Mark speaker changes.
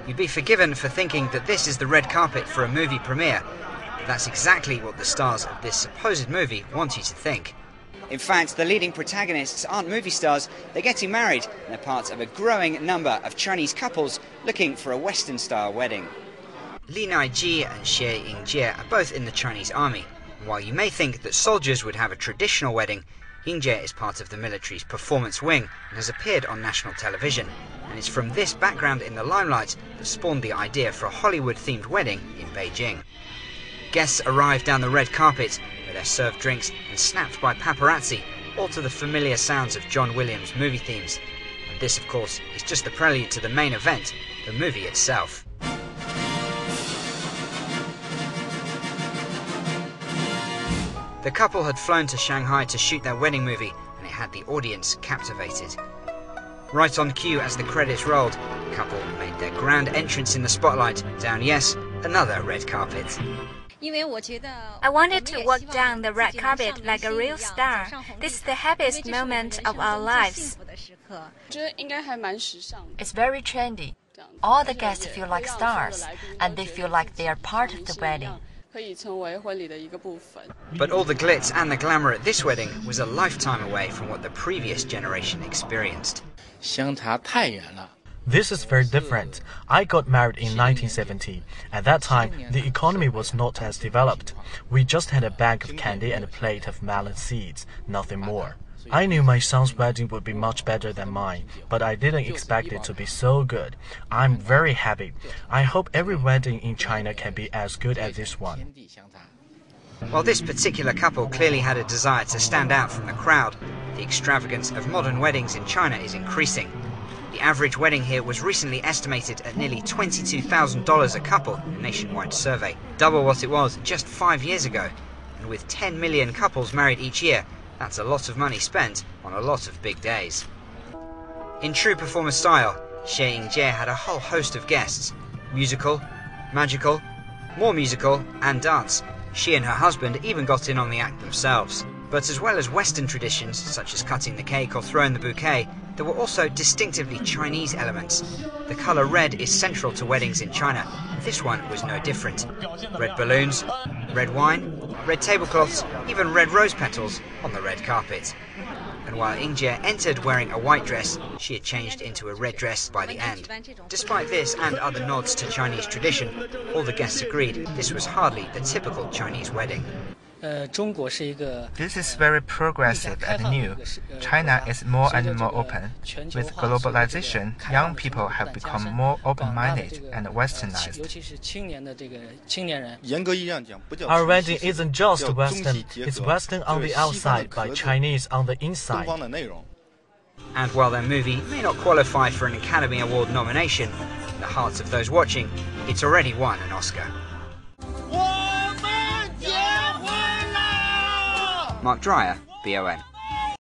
Speaker 1: You'd be forgiven for thinking that this is the red carpet for a movie premiere, but that's exactly what the stars of this supposed movie want you to think. In fact, the leading protagonists aren't movie stars, they're getting married, and they're part of a growing number of Chinese couples looking for a Western-style wedding. Li Naiji and Xie Yingjie are both in the Chinese army, and while you may think that soldiers would have a traditional wedding, Yingjie is part of the military's performance wing and has appeared on national television, and it's from this background in the limelight that spawned the idea for a Hollywood-themed wedding in Beijing. Guests arrive down the red carpet, where they're served drinks and snapped by paparazzi, all to the familiar sounds of John Williams' movie themes. And this, of course, is just the prelude to the main event, the movie itself. The couple had flown to Shanghai to shoot their wedding movie, and it had the audience captivated. Right on cue as the credits rolled, the couple made their grand entrance in the spotlight down, yes, another red carpet.
Speaker 2: I wanted to walk down the red carpet like a real star. This is the happiest moment of our lives.
Speaker 3: It's very trendy. All the guests feel like stars, and they feel like they are part of the wedding.
Speaker 1: But all the glitz and the glamour at this wedding was a lifetime away from what the previous generation experienced.
Speaker 4: This is very different. I got married in 1970. At that time, the economy was not as developed. We just had a bag of candy and a plate of melon seeds, nothing more. I knew my son's wedding would be much better than mine, but I didn't expect it to be so good. I'm very happy. I hope every wedding in China can be as good as this one.
Speaker 1: While this particular couple clearly had a desire to stand out from the crowd, the extravagance of modern weddings in China is increasing. The average wedding here was recently estimated at nearly $22,000 a couple in a nationwide survey, double what it was just 5 years ago. And with 10 million couples married each year, that's a lot of money spent on a lot of big days. In true performer style, Xie Yingjie had a whole host of guests. Musical, magical, more musical, and dance. She and her husband even got in on the act themselves. But as well as Western traditions, such as cutting the cake or throwing the bouquet, there were also distinctively Chinese elements. The colour red is central to weddings in China. This one was no different. Red balloons, red wine, red tablecloths, even red rose petals on the red carpet. And while Yingjie entered wearing a white dress, she had changed into a red dress by the end. Despite this and other nods to Chinese tradition, all the guests agreed this was hardly the typical Chinese wedding.
Speaker 5: This is very progressive and new. China is more and more open. With globalization, young people have become more open-minded and westernized.
Speaker 4: Our wedding isn't just Western, it's Western on the outside but Chinese on the inside.
Speaker 1: And while their movie may not qualify for an Academy Award nomination, in the hearts of those watching, it's already won an Oscar. Mark Dreyer, BON.